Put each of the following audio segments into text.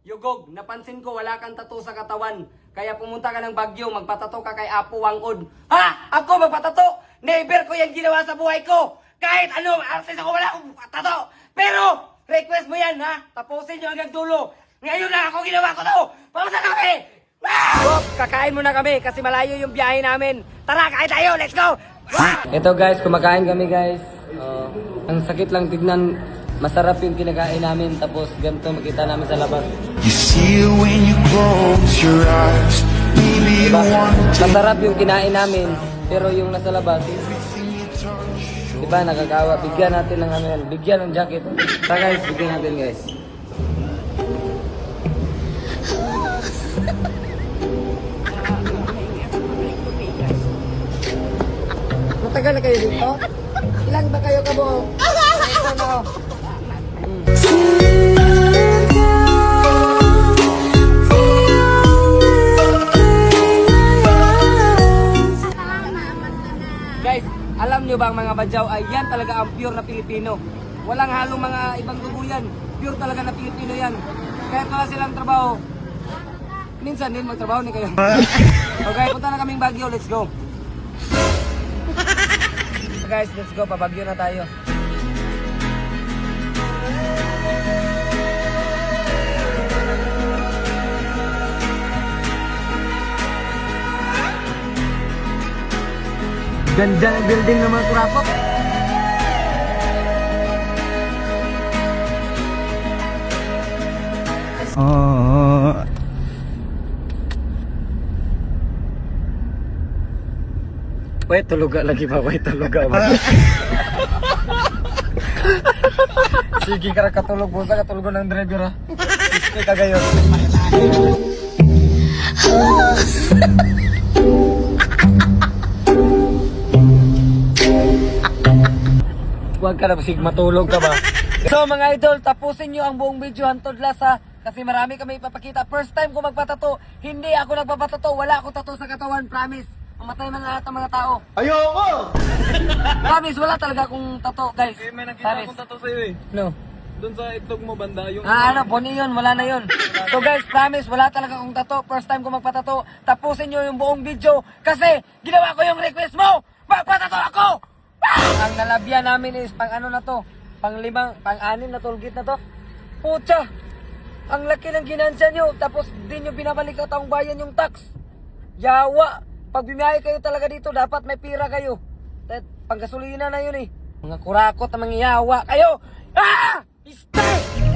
Yugog, napansin ko wala kang tattoo sa katawan. Kaya pumunta ka ng Baguio, magpatato ka kay Apo Wangod. Ha? Ako magpatato? Never ko yan ginawa sa buhay ko. Kahit ano, artist ako, wala akong tato. Pero, request mo yan, ha? Tapusin nyo hanggang dulo. Ngayon lang ako ginawa ko to. Pamunta na kami! Bob, kakain muna kami kasi malayo yung biyahe namin. Tara, kain tayo, let's go! Ito guys, kumakain kami guys. Ang sakit lang tignan. Masarap yung kinakain namin, tapos ganito makita namin sa labas. You see it when you close your eyes. Maybe you Diba? want to Masarap yung kinain namin, pero yung nasa labas, diba, nakakawa. Bigyan natin ng ano yan, bigyan ng jacket. Tara guys, bigyan natin guys. Matagal na kayo dito? Ilan ba kayo kabuo? Ito na ako. Guys, alam nyo ba ang mga badyaw ay yan talaga ang pure na Pilipino. Walang halong mga ibang dugo yan. Pure talaga na Pilipino yan. Kahit wala silang trabaho, minsan din magtrabaho ni kayo. Okay, punta na kaming Baguio, let's go. Guys, let's go, pa-Baguio na tayo. Ganda ng building ng mga kurapok. Wait, tuluga lagi ba? Wait, tuluga ba? Sige ka katulog mo sa katulog ng driver ha. Iske ka gayon. Huwag ka na sig matulog ka ba? So mga idol, tapusin nyo ang buong video hantod lasa kasi marami kami ipapakita. First time ko magpatato, hindi ako nagpapatato, wala akong tato sa katawan, promise. Mamatay man lahat ng mga tao. Ayoko! Promise, wala talaga akong tato, guys. Eh, may nakita Promise. akong tato sa'yo eh. No. Doon sa itlog mo banda, yung... Ano, poni yun, wala na yun. So guys, promise, wala talaga akong tato. First time ko magpatato. Tapusin nyo yung buong video kasi ginawa ko yung request mo. Magpatato ako! Ang nalabyan namin is pang ano na to, pang anim na tollgate na to. Pucha! Ang laki ng ginansya nyo, tapos di nyo binabalik sa taong bayan yung tax. Yawa! Pag bumiyahe kayo talaga dito, dapat may pira kayo. Pang gasolina na yun eh. Mga kurakot na mga yawa kayo! Ah! Stay!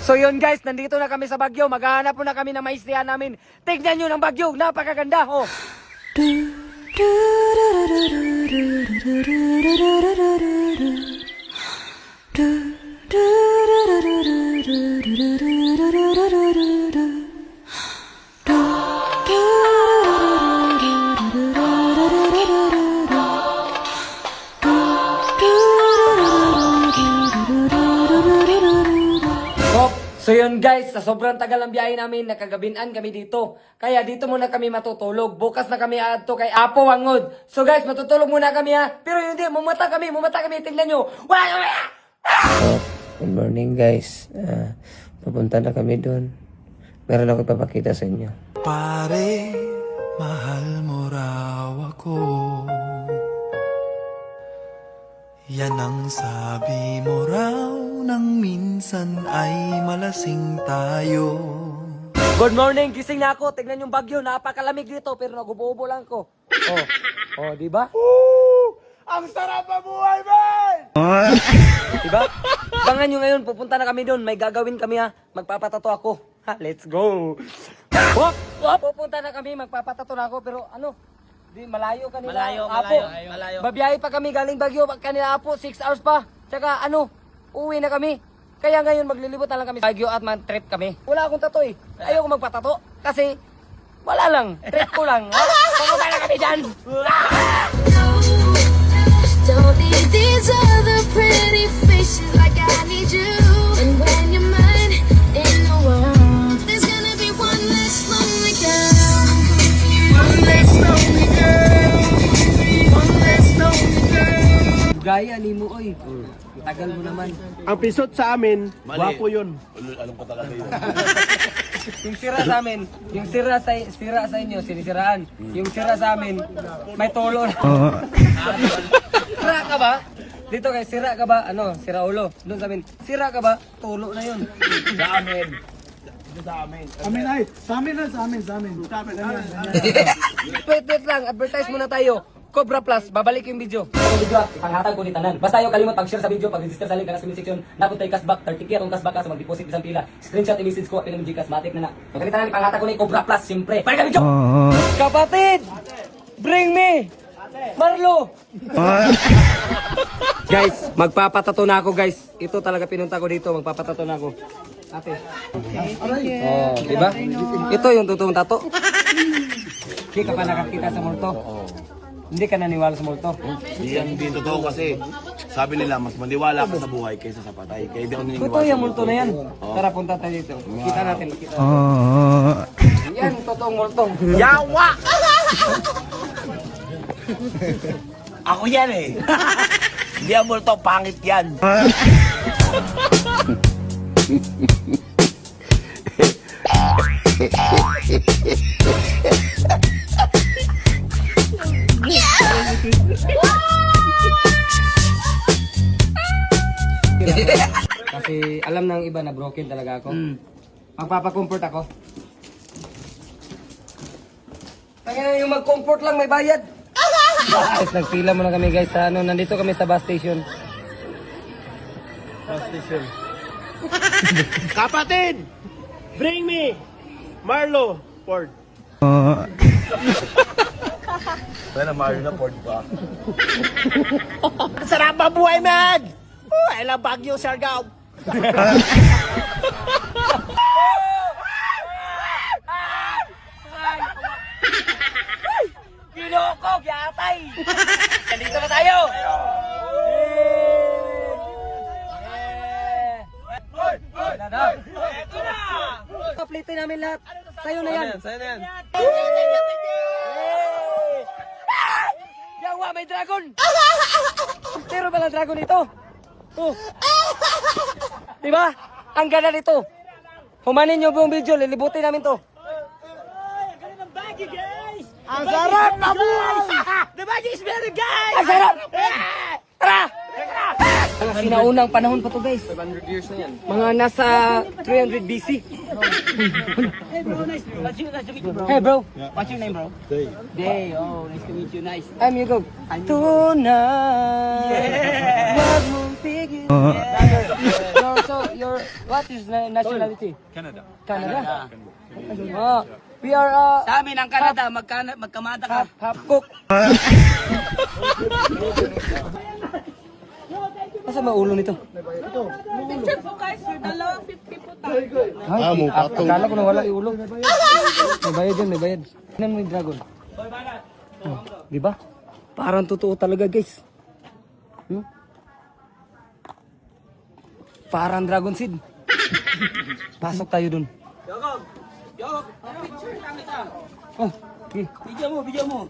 So yun guys, nandito na kami sa Baguio. Maghahanap po na kami ng maistihan namin. Tignan nyo ng Baguio, napakaganda. Oh. So yun guys, sa sobrang tagal ng biyahe namin, nakagabinan kami dito. Kaya dito muna kami matutulog. Bukas na kami ato kay Apo Wangod. So guys, matutulog muna kami ha. Pero hindi, mumata kami. Tingnan nyo. Good morning guys. Pupunta na kami doon. Meron ako ipapakita sa inyo. Pare, mahal mo raw ako. Yan ang sabi mo raw nang minsan ay malasing tayo. Good morning, gising na ako. Tignan yung Baguio, napakalamig dito pero nagububo lang ko. Oh, di ba? Ang sarap ang buhay, man! Diba? Bangan nyo ngayon, pupunta na kami doon. May gagawin kami ha. Magpapatato ako. Let's go. Wop! Wop! Pupunta na kami, magpapatato na ako, pero ano? Di, malayo kanila. Apo. Babiyahe pa kami galing Baguio, kanila Apo, 6 hours pa. Tsaka ano, uwi na kami. Kaya ngayon maglilibot na lang kami sa Baguio at man-trip kami. Wala akong tato eh. Ayoko magpatato kasi wala lang. Trip ko lang. Pupunta na kami dyan. Don't need these other pretty faces like I need you. And when you're mine in the world, there's gonna be one less lonely girl. One less lonely girl. One less lonely girl. Gaya ni mo oy. Tagal mo naman. Ang pisot sa amin, gwapo yun. Yung sira sa amin, yung sira sa inyo, sinisiraan. Yung sira sa amin, may tulo na. Sira ka ba? Dito kay sira ka ba? Ano, sira ulo. Doon sa amin, sira ka ba? Tulo na yun. Sa amin. Wait lang, advertise muna tayo. Cobra Plus, babalik yung video. Ang video, panghatag ko ni tanan. Basta yung kalimot pag-share sa video, pag-register sa link na sa comment section, napuntay cashback, 30k atong cashback ka sa mag-deposit isang pila. Screenshot i-message ko, pinang Gcash, matik na na. Magkali tanan, panghatag ko ni Cobra Plus, siyempre. Balik ka video! Kapatid! Bring me! Marlo! Guys, magpapatato na ako guys. Ito talaga pinunta ko dito, magpapatato na ako. Ate. Oh, diba? Ito yung totoong tato. Hindi ka pa nakakita sa multo? Hindi ka naniwala sa multo? Hindi totoo kasi sabi nila mas maniwala ka sa buhay kaysa sa patay. Kaya di ako naniniwala. Totoo yung multo na yan. Tara, punta tayo dito. Kita natin. Yan, totoong multo. Yawa! Ako yan eh. Hindi ang multo, pangit yan. Kasi alam ng iba na broken talaga ako. Magpapacomfort ako. Kaya yung mag-comfort lang may bayad. Guys, nagpila muna kami guys sa ano, nandito kami sa bus station. Kapatid! Bring me! Marlo Ford. Sana Mario na Ford pa. Sarap ang buhay, man! Oh, I love Baguio, Siargao. Kinokog, yatay! Nandito na tayo! Ito na! Kaplitin namin lahat. Sa'yo na yan. Yawa, may dragon! Pero pala dragon ito. Oh. Diba? Ang ganda nito. Humanin nyo buong video, lilibutin namin to. Ang sarap na buhay! Ang sarap! Tara! Mga sinaunang panahon pa to guys. 500 years na yan. Mga nasa 300 BC. Hey bro. What's your name bro? Day. Oh, nice to meet you. Nice. I'm Hugo. Tonight. Wag mong pigil. Your what is nationality? Canada. Canada? Oh, we are Sa amin ang Canada, magkamada ka. half cook. Masa maulo nito? Picture po guys, for dalawa 50 po tayo. Ay, akala ko na wala yung ulo. May bayad yan, may bayad. Tignan mo yung dragon. Oh, di ba? Parang totoo talaga, guys. Parang dragon seed. Pasok tayo dun. Oh, okay. Video mo.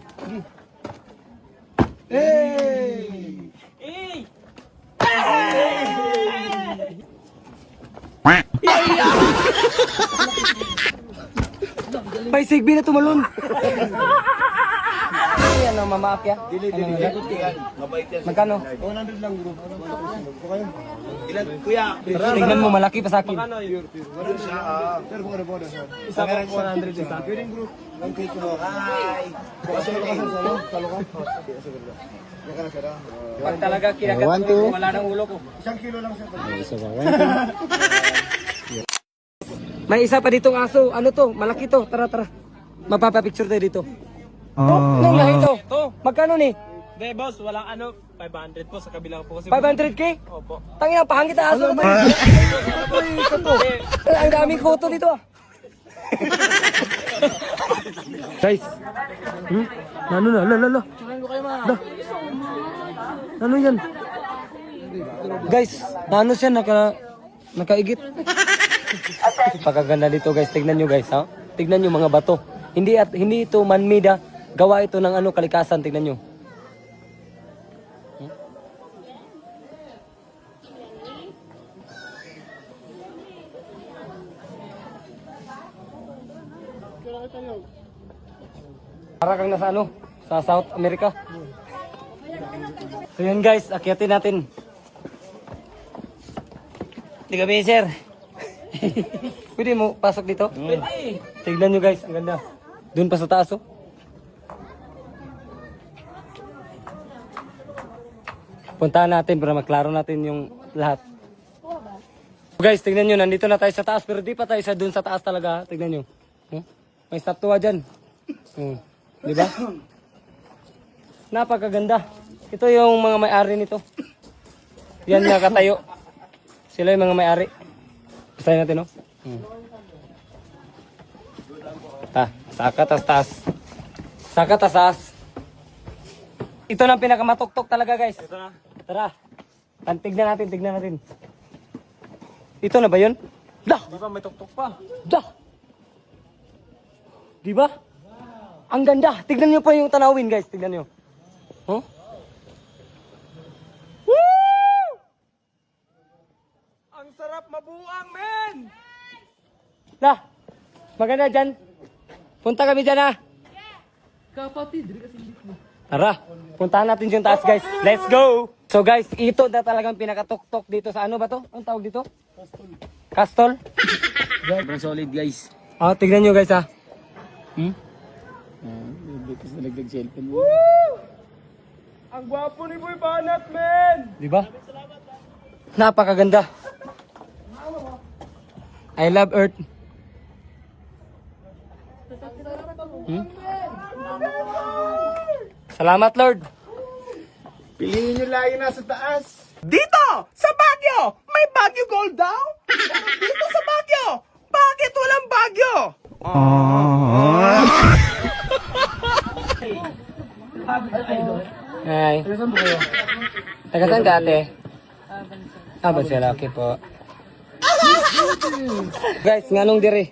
May sigbi na tumalon. Ano ang mamaakya? Magkano? 100 lang bro. Ilan kuya? Tingnan mo, malaki pa sa akin. Sir, kung ano po na sir. Isa ka 100 isa. Pwedeng bro. Ang piso mo. Hi. Kasi ka sa salo, salo ka. Yan ka na sir. Pag talaga kinagat ko, wala nang ulo ko. 1 kilo lang sir. May isa pa ditong aso. Ano to? Malaki to. Tara, tara. Magpapapicture tayo dito. Oh, nung lahi to. Magkano ni? Hindi, boss, walang ano, 500 po sa kabilang po kasi. 500k? Opo. Tangina, pahangit na aso na to. Ang daming photo dito ah. Guys. Ano na? Lala. Ano yan? Guys, ano siya nakaigit? Pagkaganda dito guys, tignan nyo guys ha. Tignan nyo mga bato. Hindi ito man-made ah. Gawa ito ng ano kalikasan, tignan nyo. Para kang nasa ano? Sa South America. So yun guys, akyatin natin. Di kami sir. Pwede mo pasok dito? Pwede. Tignan nyo guys, ang ganda. Doon pa sa taas oh. Puntahan natin para maklaro natin yung lahat. So guys, tignan nyo, nandito na tayo sa taas pero di pa tayo sa doon sa taas talaga. Tignan nyo. May statua dyan. Di ba? Napakaganda. Ito yung mga may-ari nito. Yan nakatayo. Sila yung mga may-ari. Basahin natin, no? Saka tas. Saka tas. Ito na ang pinakamatuktok talaga, guys. Ito na. Tara. Tignan natin. Ito na ba yun? Dah! Di ba may tuktok pa? Dah! Di ba? Ang ganda. Tignan nyo pa yung tanawin, guys. Tignan nyo. Huh? Woo! Ang sarap mabuang, men! Lah, maganda dyan. Punta kami dyan, ha? Tara, puntahan natin yung taas, guys. Let's go! So, guys, ito na talagang pinakatuktok dito sa ano ba to? Ang tawag dito? Kastol. Sobrang solid guys. Tignan nyo, guys, ha? Ang gwapo ni Boy Banat, men! Di ba? Napakaganda. I love Earth. Salamat, Lord. Piliin nyo lang yung nasa taas. Dito! Sa Baguio! May Baguio Gold daw? Dito sa Baguio! Bakit walang Baguio? Hi. Taga saan ka, ate? Ba sila? Okay po. Guys, nganong dire?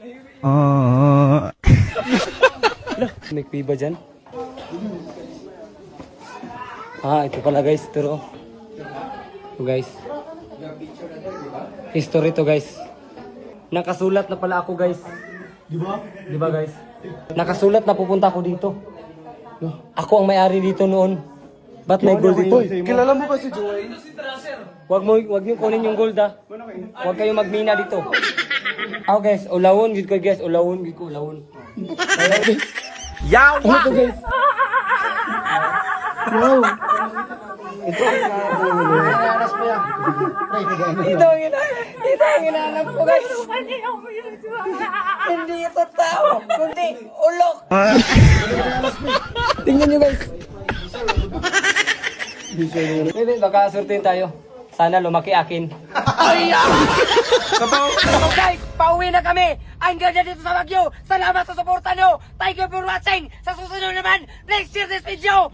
May piba dyan? Ito pala guys, turo. Ito guys. History to guys. Nakasulat na pala ako guys. Di ba guys? Nakasulat na pupunta ako dito. Ako ang may-ari dito noon. Ba't may gold dito? Kilala mo ba si Joey? Wag niyo kunin yung gold ha. Huwag kayo magmina dito. Ako guys, ulawon gid ko guys, ulawon gid ko, ulawon. Yawa! Ano to guys? Wow. Ito ang hinahanap ko guys. Hindi ito tao, kundi ulok. Tingnan nyo guys. Maybe baka surtin tayo. Sana lumaki akin. So guys, pauwi na kami. Ang ganda dito sa Baguio. Salamat sa suporta nyo. Thank you for watching. Sa susunod naman, next year this video.